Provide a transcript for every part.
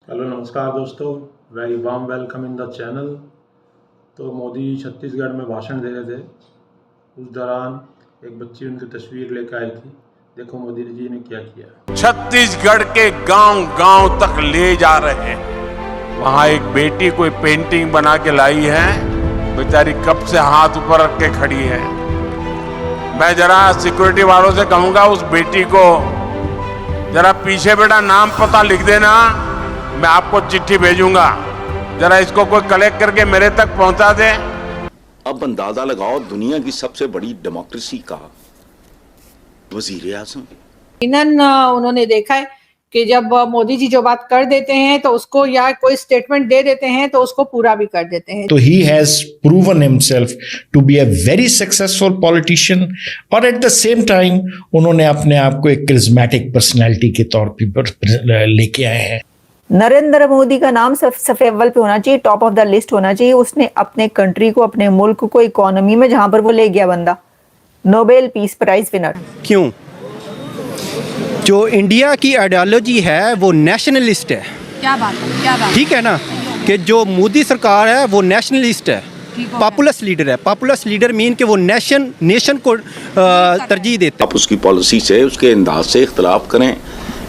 Hello नमस्कार दोस्तों, very warm welcome in the channel. तो मोदी छत्तीसगढ़ में भाषण दे रहे थे। उस दौरान एक बच्ची उनकी तस्वीर लेकर आई थी। देखो मोदी जी ने क्या किया। छत्तीसगढ़ के गांव-गांव तक ले जा रहे हैं। वहां एक बेटी कोई पेंटिंग बना के लाई है, बेचारी कब से हाथ ऊपर रख के खड़ी है। मैं जरा सिक्योरिटी वालों से कहूंगा उस बेटी को जरा पीछे बेटा नाम पता लिख देना, मैं आपको चिट्ठी भेजूंगा, जरा इसको कोई कलेक्ट करके मेरे तक पहुंचा दे। अब अंदाजा लगाओ, दुनिया की सबसे बड़ी डेमोक्रेसी का वजीर आजम। उन्होंने देखा है कि जब मोदी जी जो बात कर देते हैं तो उसको, या कोई स्टेटमेंट दे देते हैं तो उसको पूरा भी कर देते हैं। तो he has proven himself to be a very successful politician और at the same time उन्होंने अपने आप को एक charismatic personality के तौर पर लेके आए हैं। नरेंद्र मोदी का नाम सफ़े अव्वल पे होना चाहिए, टॉप ऑफ द लिस्ट होना चाहिए। उसने अपने कंट्री को, अपने मुल्क को इकोनॉमी में जहां पर वो ले गया बंदा, नोबेल पीस प्राइज विनर। क्यों? जो इंडिया की आइडियोलॉजी है वो नेशनलिस्ट है। क्या बात है? ठीक है ना, कि जो मोदी सरकार है वो नेशनलिस्ट है, पॉपुलस लीडर है। पॉपुलस लीडर मीन कि वो नेशन को तरजीह देते। आप उसकी पॉलिसी से, उसके अंदाज से इख्तलाफ करें,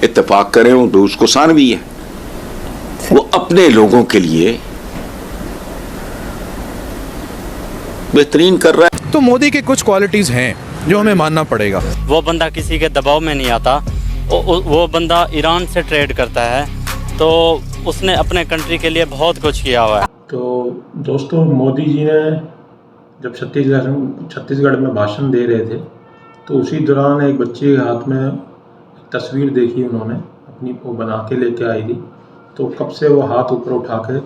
इत्तेफाक करें, वो उसको सान भी है। वो अपने लोगों के लिए बेहतरीन कर रहा है। तो मोदी के कुछ क्वालिटीज हैं जो हमें मानना पड़ेगा। वो बंदा किसी के दबाव में नहीं आता। वो बंदा ईरान से ट्रेड करता है, तो उसने अपने कंट्री के लिए बहुत कुछ किया हुआ है। तो दोस्तों, मोदी जी ने जब छत्तीसगढ़ में भाषण दे रहे थे तो उसी दौरान एक बच्चे के हाथ में तस्वीर देखी उन्होंने, अपनी वो बना के लेके आई थी। तो कब से वो हाथ ऊपर उठा के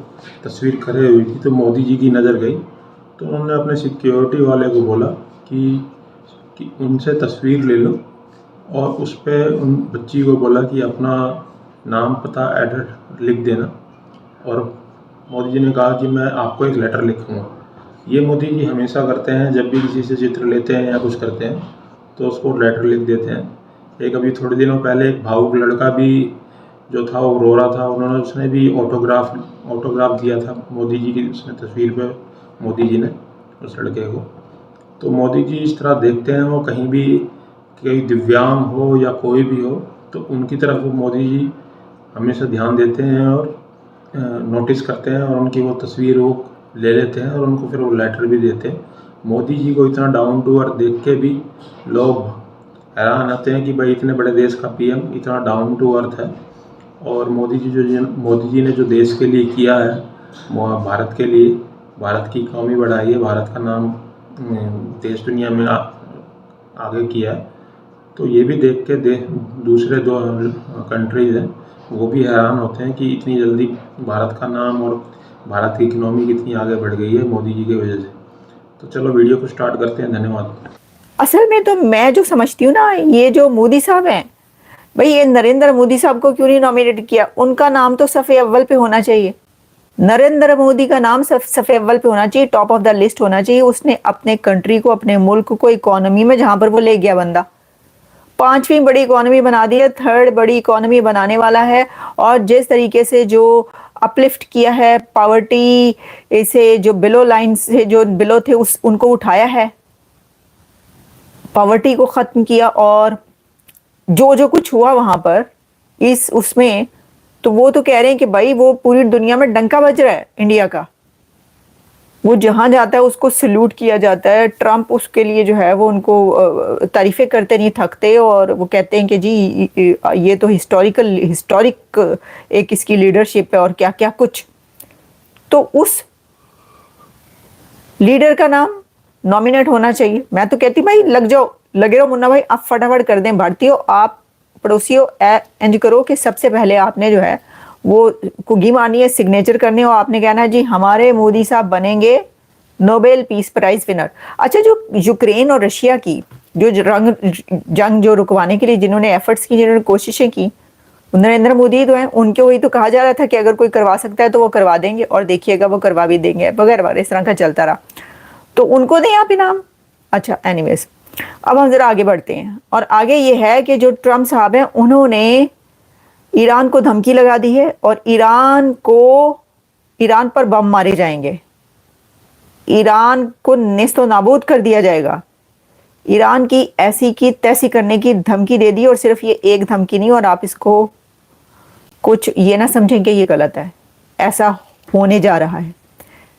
तस्वीर करे हुई थी, तो मोदी जी की नज़र गई। तो उन्होंने अपने सिक्योरिटी वाले को बोला कि उनसे तस्वीर ले लो, और उस पर उन बच्ची को बोला कि अपना नाम पता एड्रेस लिख देना। और मोदी जी ने कहा कि मैं आपको एक लेटर लिखूँगा। ये मोदी जी हमेशा करते हैं, जब भी किसी से चित्र लेते हैं या कुछ करते हैं तो उसको लेटर लिख देते हैं। एक अभी थोड़े दिनों पहले एक भावुक लड़का भी जो था वो रो रहा था, उसने भी ऑटोग्राफ दिया था मोदी जी की, उसने तस्वीर पे मोदी जी ने उस लड़के को। तो मोदी जी इस तरह देखते हैं, वो कहीं भी कोई दिव्यांग हो या कोई भी हो तो उनकी तरफ वो मोदी जी हमेशा ध्यान देते हैं और नोटिस करते हैं, और उनकी वो तस्वीर वो ले लेते हैं और उनको फिर वो लेटर भी देते हैं। मोदी जी को इतना डाउन टू अर्थ देख के भी लोग हैरान आते हैं कि भाई इतने बड़े देश का पीएम इतना डाउन टू अर्थ है। और मोदी जी ने जो देश के लिए किया है, भारत के लिए, भारत की इकॉनमी बढ़ाई है, भारत का नाम देश दुनिया में आगे किया है। तो ये भी देख के दूसरे दो कंट्रीज़ हैं वो भी हैरान होते हैं कि इतनी जल्दी भारत का नाम और भारत की इकॉनमी कितनी आगे बढ़ गई है मोदी जी की वजह से। तो चलो वीडियो को स्टार्ट करते हैं। धन्यवाद। असल में तो मैं जो समझती हूँ ना, ये जो मोदी साहब हैं, भाई ये नरेंद्र मोदी साहब को क्यों नहीं नॉमिनेट किया? उनका नाम तो सफ़े अव्वल पे होना चाहिए। नरेंद्र मोदी का नाम सफ़े अव्वल पे होना चाहिए, टॉप ऑफ द लिस्ट होना चाहिए। उसने अपने कंट्री को, अपने मुल्क को इकोनॉमी में जहां पर वो ले गया बंदा, 5वीं बड़ी इकोनॉमी बना दी है, 3rd बड़ी इकोनॉमी बनाने वाला है। और जिस तरीके से जो अपलिफ्ट किया है, पॉवर्टी से, जो बिलो लाइन से जो बिलो थे उनको उठाया है, पॉवर्टी को ख़त्म किया, और जो कुछ हुआ वहां पर उसमें, तो वो तो कह रहे हैं कि भाई वो पूरी दुनिया में डंका बज रहा है इंडिया का। वो जहां जाता है उसको सल्यूट किया जाता है। ट्रम्प उसके लिए जो है वो उनको तारीफें करते नहीं थकते, और वो कहते हैं कि जी ये तो हिस्टोरिक एक इसकी लीडरशिप है और क्या क्या कुछ। तो उस लीडर का नाम नॉमिनेट होना चाहिए। मैं तो कहती भाई लगे रहो मुन्ना भाई, आप फटाफट कर दें। भारतीयों, आप पड़ोसियों, इंज करो कि सबसे पहले आपने जो है वो कुगी मारनी है, सिग्नेचर करने, और आपने कहना है जी हमारे मोदी साहब बनेंगे नोबेल पीस प्राइज विनर। अच्छा, जो यूक्रेन और रशिया की जो जंग जो रुकवाने के लिए जिन्होंने एफर्ट्स की, जिन्होंने कोशिशें की, नरेंद्र मोदी तो हैं। उनके वही तो कहा जा रहा था कि अगर कोई करवा सकता है तो वो करवा देंगे, और देखिएगा वो करवा भी देंगे वगैरह इस तरह का चलता रहा। तो उनको दें आप इनाम। अच्छा, एनीवेज, अब हम जरा आगे बढ़ते हैं। और आगे ये है कि जो ट्रम्प साहब हैं, उन्होंने ईरान को धमकी लगा दी है और ईरान पर बम मारे जाएंगे, ईरान को नेस्तो नाबूद कर दिया जाएगा, ईरान की ऐसी की तैसी करने की धमकी दे दी। और सिर्फ ये एक धमकी नहीं, और आप इसको कुछ ये ना समझें कि ये गलत है, ऐसा होने जा रहा है।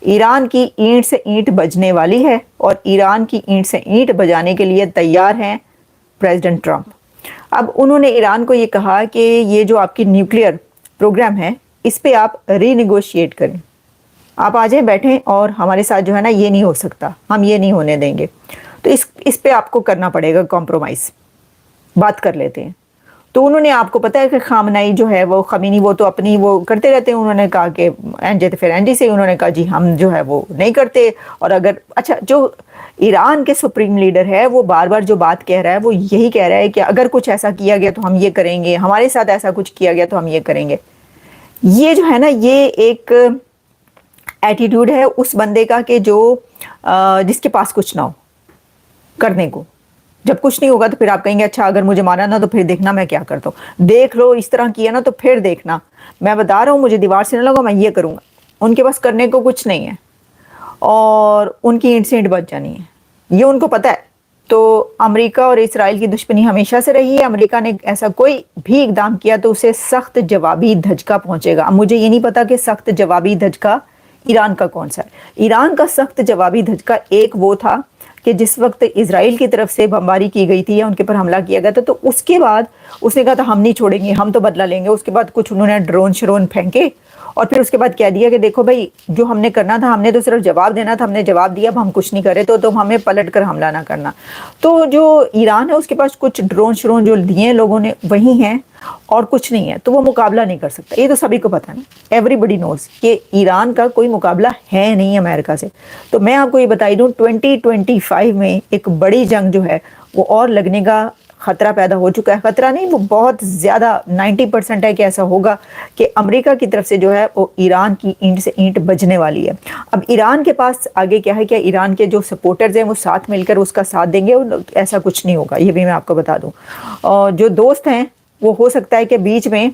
ईरान की ईंट से ईंट बजने वाली है और ईरान की ईंट से ईंट बजाने के लिए तैयार हैं प्रेसिडेंट ट्रंप। अब उन्होंने ईरान को ये कहा कि ये जो आपकी न्यूक्लियर प्रोग्राम है इस पे आप रीनिगोशिएट करें, आप आ जाएं बैठें और हमारे साथ जो है ना ये नहीं हो सकता, हम ये नहीं होने देंगे, तो इस पे आपको करना पड़ेगा कॉम्प्रोमाइज़, बात कर लेते हैं। तो उन्होंने, आपको पता है कि खामनाई जो है वो खमीनी वो तो अपनी वो करते रहते हैं, उन्होंने कहा कि एनजे तो फिर एनजी से उन्होंने कहा जी हम जो है वो नहीं करते। और अगर अच्छा जो ईरान के सुप्रीम लीडर है वो बार बार जो बात कह रहा है वो यही कह रहा है कि अगर कुछ ऐसा किया गया तो हम ये करेंगे, हमारे साथ ऐसा कुछ किया गया तो हम ये करेंगे। ये जो है ना ये एक एटीट्यूड है उस बंदे का कि जो जिसके पास कुछ ना हो करने को। जब कुछ नहीं होगा तो फिर आप कहेंगे अच्छा अगर मुझे मारा ना तो फिर देखना मैं क्या करता हूँ, देख लो इस तरह किया ना तो फिर देखना, मैं बता रहा हूँ मुझे दीवार से ना लगा मैं ये करूँगा। उनके पास करने को कुछ नहीं है और उनकी ईंट से ईंट बच जानी है, ये उनको पता है। तो अमेरिका और इजराइल की दुश्मनी हमेशा से रही है, अमेरिका ने ऐसा कोई भी इकदाम किया तो उसे सख्त जवाबी धचका पहुँचेगा। अब मुझे ये नहीं पता कि सख्त जवाबी धचका ईरान का कौन सा है। ईरान का सख्त जवाबी धचका एक वो था कि जिस वक्त इजराइल की तरफ से बमबारी की गई थी या उनके ऊपर हमला किया गया था तो उसके बाद उसने कहा था हम नहीं छोड़ेंगे, हम तो बदला लेंगे। उसके बाद कुछ उन्होंने ड्रोन श्रोन फेंके और फिर उसके बाद कह दिया कि देखो भाई जो हमने करना था हमने तो सिर्फ जवाब देना था, हमने जवाब दिया, अब हम कुछ नहीं करे तो तुम हमें पलट कर हमला ना करना। तो जो ईरान है उसके पास कुछ ड्रोन श्रोन जो दिए लोगों ने वही हैं और कुछ नहीं है, तो वो मुकाबला नहीं कर सकता। ये तो सभी को पता है ना, एवरीबडी नोज कि ईरान का कोई मुकाबला है नहीं अमेरिका से। तो मैं आपको ये बताई दूँ 2025 में एक बड़ी जंग जो है वो और लगने का खतरा पैदा हो चुका है। खतरा नहीं, वो बहुत ज़्यादा 90% है कि ऐसा होगा कि अमेरिका की तरफ से जो है वो ईरान की ईंट से ईंट बजने वाली है। अब ईरान के पास आगे क्या है कि ईरान के जो सपोर्टर्स हैं वो साथ मिलकर उसका साथ देंगे, ऐसा कुछ नहीं होगा, ये भी मैं आपको बता दूँ। और जो दोस्त हैं वो हो सकता है कि बीच में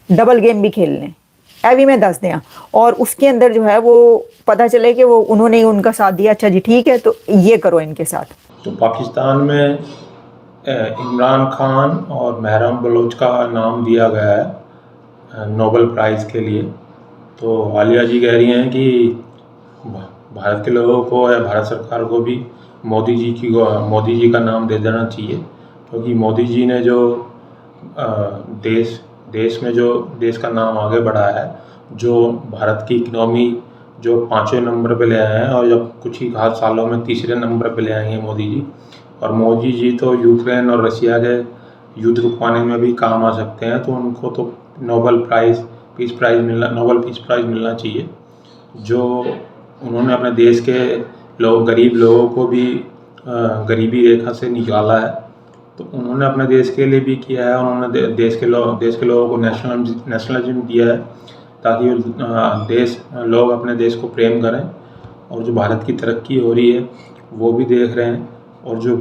डबल गेम भी खेल लें, भी मैं दस दें, और उसके अंदर जो है वो पता चले कि वो उन्होंने उनका साथ दिया, अच्छा जी ठीक है तो ये करो इनके साथ। तो पाकिस्तान में इमरान खान और महरम बलोच का नाम दिया गया है नोबेल प्राइज़ के लिए। तो आलिया जी कह रही हैं कि भारत के लोगों को या भारत सरकार को भी मोदी जी का नाम दे देना चाहिए, क्योंकि मोदी जी ने जो देश में जो देश का नाम आगे बढ़ाया है, जो भारत की इकनॉमी जो 5वें नंबर पे ले आए हैं और जब कुछ ही खास सालों में 3रे नंबर पे ले आएंगे मोदी जी। और मोदी जी तो यूक्रेन और रशिया के युद्ध रुकवाने में भी काम आ सकते हैं, तो उनको तो नोबेल पीस प्राइज़ मिलना चाहिए। जो उन्होंने अपने देश के गरीब लोगों को भी गरीबी रेखा से निकाला है, तो उन्होंने अपने देश के लिए भी किया है। उन्होंने देश के लोगों को नेशनलिज्म दिया है ताकि लोग अपने देश को प्रेम करें। और जो भारत की तरक्की हो रही है वो भी देख रहे हैं, और जो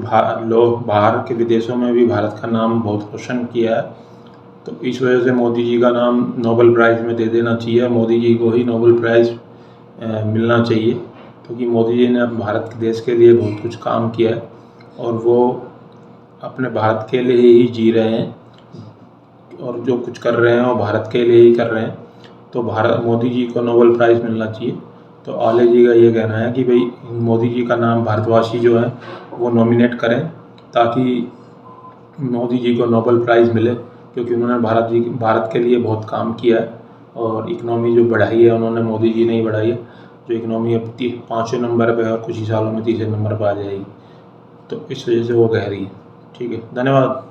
लोग बाहर के विदेशों में भी भारत का नाम बहुत रोशन किया है। तो इस वजह से मोदी जी का नाम नोबेल प्राइज़ में दे देना चाहिए, मोदी जी को ही नोबेल प्राइज़ मिलना चाहिए, क्योंकि मोदी जी ने भारत के देश के लिए बहुत कुछ काम किया है और वो अपने भारत के लिए ही जी रहे हैं और जो कुछ कर रहे हैं वो भारत के लिए ही कर रहे हैं। तो मोदी जी को नोबेल प्राइज़ मिलना चाहिए। तो आले जी का ये कहना है कि भाई मोदी जी का नाम भारतवासी जो है वो नॉमिनेट करें ताकि मोदी जी को नोबेल प्राइज़ मिले, क्योंकि उन्होंने भारत के लिए बहुत काम किया है और इकनॉमी जो बढ़ाई है उन्होंने मोदी जी ने ही बढ़ाई है। जो इकनॉमी अब 5वें नंबर पे और कुछ ही सालों में 3रे नंबर पर आ जाएगी, तो इस वजह से वो कह रही है। ठीक है, धन्यवाद।